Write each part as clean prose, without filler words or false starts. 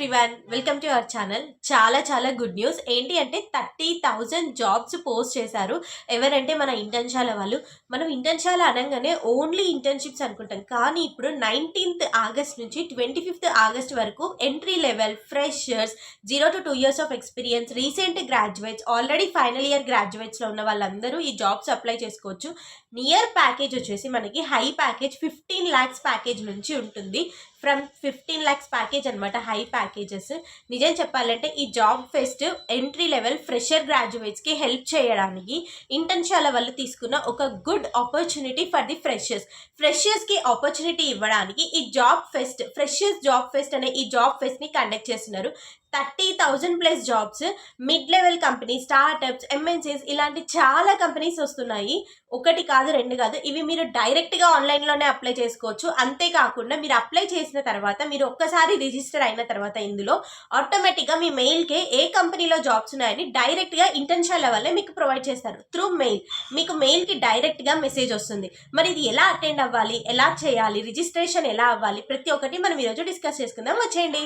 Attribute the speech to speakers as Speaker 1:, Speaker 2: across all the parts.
Speaker 1: Everyone, welcome to our channel. చాలా good news ఏంటి అంటే 30,000 జాబ్స్ పోస్ట్ చేశారు. ఎవరంటే మన ఇంటర్న్షాల వాళ్ళు. మనం ఇంటర్న్షాల అనగానే ఓన్లీ ఇంటర్న్షిప్స్ అనుకుంటాం, కానీ ఇప్పుడు 19th ఆగస్ట్ నుంచి 25th ఆగస్ట్ వరకు entry level, freshers, 0 to 2 years of experience, recent graduates, already final year గ్రాడ్యుయేట్స్లో ఉన్న వాళ్ళందరూ ఈ జాబ్స్ అప్లై చేసుకోవచ్చు. నియర్ ప్యాకేజ్ వచ్చేసి మనకి హై ప్యాకేజ్ 15 lakhs ప్యాకేజ్ నుంచి ఉంటుంది. ఫ్రమ్ 15 lakhs ప్యాకేజ్ అనమాట హై ప్యాకేజెస్. నిజం చెప్పాలంటే ఈ job fest entry level fresher గ్రాడ్యుయేట్స్కి హెల్ప్ చేయడానికి ఇంటర్న్షాల వాళ్ళు తీసుకున్న ఒక గుడ్ ఆపర్చునిటీ ఫర్ ది ఫ్రెషర్స్కి ఆపర్చునిటీ ఇవ్వడానికి ఈ job fest, freshers job pest అనే ఈ జాబ్ ఫెస్ట్ని కండక్ట్ చేస్తున్నారు. 30,000+ jobs, mid level companies, startups, MNCs ఇలాంటి చాలా కంపెనీస్ వస్తున్నాయి. ఒకటి కాదు, రెండు కాదు. ఇవి మీరు డైరెక్ట్గా ఆన్లైన్లోనే అప్లై చేసుకోవచ్చు. అంతేకాకుండా మీరు అప్లై చేసిన తర్వాత, మీరు ఒక్కసారి రిజిస్టర్ అయిన తర్వాత ఇందులో ఆటోమేటిక్గా మీ మెయిల్కే ఏ కంపెనీలో జాబ్స్ ఉన్నాయని డైరెక్ట్గా ఇంటర్న్షాల వల్లే మీకు ప్రొవైడ్ చేస్తారు. త్రూ మెయిల్ మీకు మెయిల్కి డైరెక్ట్గా మెసేజ్ వస్తుంది. మరి ఇది ఎలా అటెండ్ అవ్వాలి, ఎలా చేయాలి, రిజిస్ట్రేషన్ ఎలా అవ్వాలి, ప్రతి ఒక్కటి మనం ఈరోజు డిస్కస్ చేసుకుందాం. వచ్చేయండి.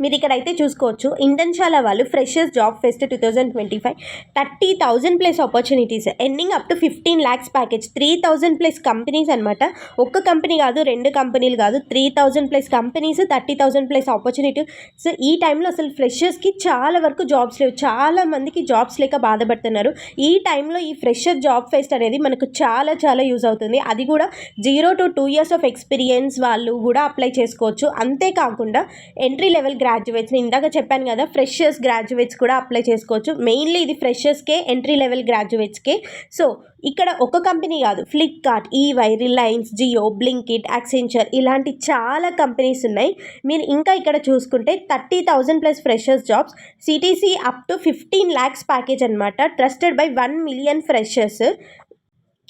Speaker 1: మీరు ఇక్కడైతే చూసుకోవచ్చు, ఇంటర్న్షాల వాళ్ళు freshers job pest 2025 30,000+ opportunities, ending up to 15 lakhs package, 3,000+ companies అనమాట. ఒక్క కంపెనీ కాదు, రెండు కంపెనీలు కాదు, 3,000+ కంపెనీస్, 30,000+ ఆపర్చునిటీస్. ఈ టైంలో అసలు ఫ్రెషర్స్కి చాలా వరకు జాబ్స్ లేవు, చాలా మందికి జాబ్స్ లేక బాధపడుతున్నారు. ఈ టైంలో ఈ ఫ్రెషర్ జాబ్ ఫెస్ట్ అనేది మనకు చాలా యూజ్ అవుతుంది. అది కూడా 0 to 2 years ఆఫ్ ఎక్స్పీరియన్స్ వాళ్ళు కూడా అప్లై చేసుకోవచ్చు. అంతేకాకుండా ఎంట్రీ లెవెల్ గ్రాడ్యుయేట్స్ని, ఇందాక చెప్పాను కదా, ఫ్రెషర్స్ గ్రాడ్యుయేట్స్ కూడా అప్లై చేసుకోవచ్చు. మెయిన్లీ ఇది ఫ్రెషర్స్కే, ఎంట్రీ లెవెల్ గ్రాడ్యుయేట్స్కే. సో ఇక్కడ ఒక కంపెనీ కాదు, ఫ్లిప్కార్ట్, ఈవై, రిలయన్స్, జియో, బ్లింకిట్, యాక్సెంచర్ ఇలాంటి చాలా కంపెనీస్ ఉన్నాయి. మీరు ఇంకా ఇక్కడ చూసుకుంటే 30,000+ freshers jobs, CTC up to 15 lakhs package అనమాట. Trusted by 1 million freshers.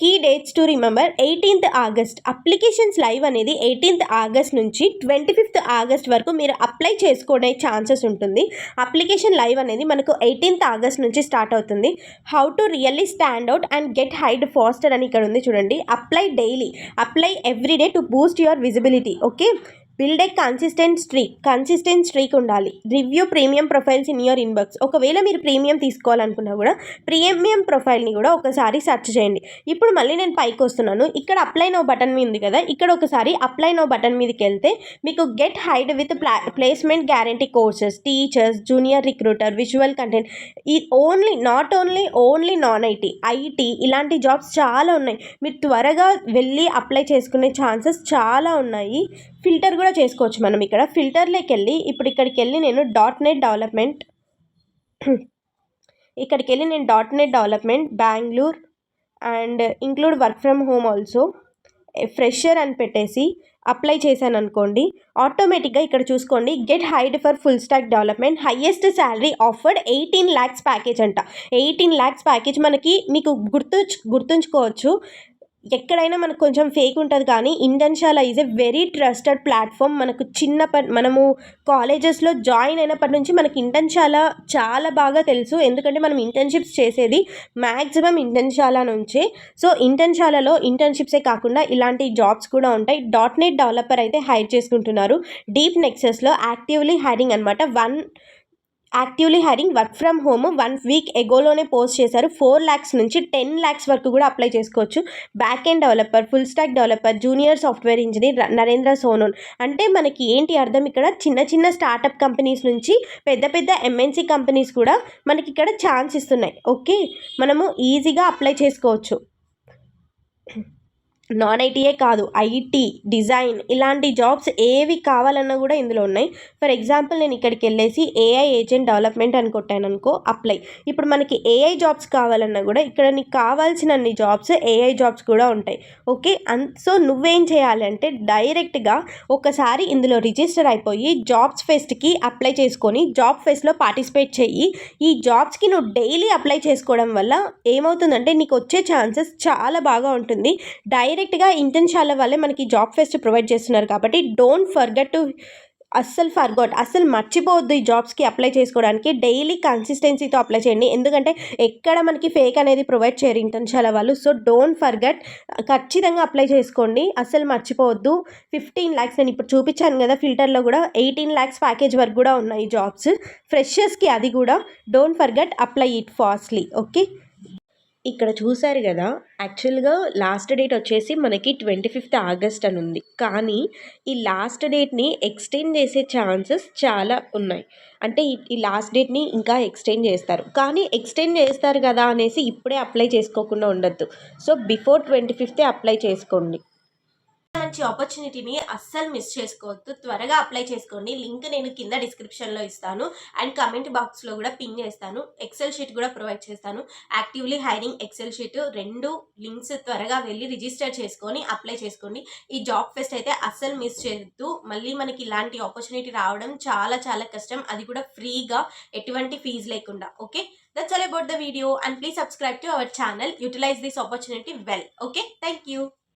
Speaker 1: Key dates to remember: 18th August. Applications live అనేది 18th ఆగస్ట్ నుంచి 25th ఆగస్ట్ వరకు మీరు అప్లై చేసుకునే ఛాన్సెస్ ఉంటుంది. అప్లికేషన్ లైవ్ అనేది మనకు 18th ఆగస్ట్ నుంచి స్టార్ట్ అవుతుంది. How to really stand out and get hired faster అని ఇక్కడ ఉంది చూడండి. Apply daily, apply every day to boost your visibility. Okay, build a consistent streak ఉండాలి. Review premium profiles in your inbox. ఒకవేళ మీరు premium తీసుకోవాలనుకున్నా కూడా premium ప్రొఫైల్ని కూడా ఒకసారి సెర్చ్ చేయండి. ఇప్పుడు మళ్ళీ నేను పైకి వస్తున్నాను. ఇక్కడ అప్లై నో బటన్ మీద ఉంది కదా, ఇక్కడ ఒకసారి అప్లై నో బటన్ మీదకి వెళ్తే మీకు get hide with placement guarantee courses, teachers, junior recruiter, visual content, ఈ నాట్ ఓన్లీ నాన్ ఐటీ ఇలాంటి జాబ్స్ చాలా ఉన్నాయి. మీరు త్వరగా వెళ్ళి అప్లై చేసుకునే ఛాన్సెస్ చాలా ఉన్నాయి. ఫిల్టర్ కూడా చేసుకోవచ్చు మనం. ఇక్కడ ఫిల్టర్లోకి వెళ్ళి ఇక్కడికి వెళ్ళి నేను .NET development Bengaluru and include work from home also fresher అని పెట్టేసి అప్లై చేశాను అనుకోండి. ఆటోమేటిక్గా ఇక్కడ చూసుకోండి, get hide for full stack development, highest salary offered 18 lakhs package అంట. 18 lakhs ప్యాకేజ్ మీకు గుర్తుంచుకోవచ్చు. ఎక్కడైనా మనకు కొంచెం ఫేక్ ఉంటుంది, కానీ Internshala is a very trusted platform. మనము కాలేజెస్లో జాయిన్ అయినప్పటి నుంచి మనకి ఇంటర్న్షాల చాలా బాగా తెలుసు. ఎందుకంటే మనం ఇంటర్న్షిప్స్ చేసేది మ్యాక్సిమం ఇంటర్న్షాల నుంచే. సో ఇంటర్న్షాలలో ఇంటర్న్షిప్సే కాకుండా ఇలాంటి జాబ్స్ కూడా ఉంటాయి. .NET డెవలపర్ అయితే హైర్ చేసుకుంటున్నారు. డీప్ నెక్సస్లో యాక్టివ్లీ హైరింగ్ అనమాట. Actively hiring work from home 1 week ఎగోలోనే పోస్ట్ చేశారు. 4 lakhs నుంచి 10 lakhs వరకు కూడా అప్లై చేసుకోవచ్చు. Back end developer, full stack developer, junior software engineer, Narendra సోనోన్. అంటే మనకి ఏంటి అర్థం, ఇక్కడ చిన్న స్టార్టప్ కంపెనీస్ నుంచి పెద్ద ఎంఎన్సీ కంపెనీస్ కూడా మనకి ఇక్కడ ఛాన్స్ ఇస్తున్నాయి. ఓకే, మనము ఈజీగా అప్లై చేసుకోవచ్చు. నాన్ ఐటీయే కాదు, ఐటీ, డిజైన్ ఇలాంటి జాబ్స్ ఏవి కావాలన్నా కూడా ఇందులో ఉన్నాయి. ఫర్ ఎగ్జాంపుల్ నేను ఇక్కడికి వెళ్ళేసి ఏఐ ఏజెంట్ డెవలప్మెంట్ అని కొట్టాను అనుకో, అప్లై. ఇప్పుడు మనకి ఏఐ జాబ్స్ కావాలన్నా కూడా ఇక్కడ నీకు కావాల్సిన అన్ని జాబ్స్, ఏఐ జాబ్స్ కూడా ఉంటాయి. ఓకే, సో నువ్వేం చేయాలి అంటే డైరెక్ట్గా ఒకసారి ఇందులో రిజిస్టర్ అయిపోయి జాబ్స్ ఫెస్ట్కి అప్లై చేసుకొని జాబ్ ఫెస్ట్లో పార్టిసిపేట్ చెయ్యి. ఈ జాబ్స్కి నువ్వు డైలీ అప్లై చేసుకోవడం వల్ల ఏమవుతుందంటే నీకు వచ్చే ఛాన్సెస్ చాలా బాగా ఉంటుంది. డైరెక్ట్గా ఇంటర్న్షాల వల్లే మనకి జాబ్ ఫెస్ట్ ప్రొవైడ్ చేస్తున్నారు కాబట్టి డోంట్ ఫర్గెట్ టు అస్సలు మర్చిపోవద్దు ఈ జాబ్స్కి అప్లై చేసుకోవడానికి. డైలీ కన్సిస్టెన్సీతో అప్లై చేయండి, ఎందుకంటే ఎక్కడ మనకి ఫేక్ అనేది ప్రొవైడ్ చేయరు ఇంటర్న్షాల వాళ్ళు. సో డోంట్ ఫర్గెట్, ఖచ్చితంగా అప్లై చేసుకోండి, అస్సలు మర్చిపోవద్దు. 15 lakhs నేను ఇప్పుడు చూపించాను కదా ఫిల్టర్లో కూడా 18 lakhs ప్యాకేజ్ వరకు కూడా ఉన్నాయి జాబ్స్ ఫ్రెషర్స్కి. అది కూడా don't forget, apply it fastly. Okay, ఇక్కడ చూసారు కదా, యాక్చువల్గా లాస్ట్ డేట్ వచ్చేసి మనకి 25th August అని ఉంది. కానీ ఈ లాస్ట్ డేట్ని ఎక్స్టెండ్ చేసే ఛాన్సెస్ చాలా ఉన్నాయి. అంటే ఈ లాస్ట్ డేట్ని ఇంకా ఎక్స్టెండ్ చేస్తారు. కానీ ఎక్స్టెండ్ చేస్తారు కదా అనేసి ఇప్పుడే అప్లై చేసుకోకుండా ఉండొద్దు. సో బిఫోర్ 25th అప్లై చేసుకోండి. మంచి ఆపర్చునిటీని అస్సలు మిస్ చేసుకోవద్దు, త్వరగా అప్లై చేసుకోండి. లింక్ నేను కింద డిస్క్రిప్షన్లో ఇస్తాను అండ్ కమెంట్ బాక్స్లో కూడా పిన్ చేస్తాను. ఎక్సెల్ షీట్ కూడా ప్రొవైడ్ చేస్తాను. Actively hiring excel sheet 2 links త్వరగా వెళ్ళి రిజిస్టర్ చేసుకొని అప్లై చేసుకోండి. ఈ జాబ్ ఫెస్ట్ అయితే అస్సలు మిస్ చేయొద్దు. మళ్ళీ మనకి ఇలాంటి ఆపర్చునిటీ రావడం చాలా చాలా కష్టం, అది కూడా ఫ్రీగా, ఎటువంటి ఫీజు లేకుండా. Okay, that's all about the video and please subscribe to our channel. Utilize this opportunity well. Okay, thank you.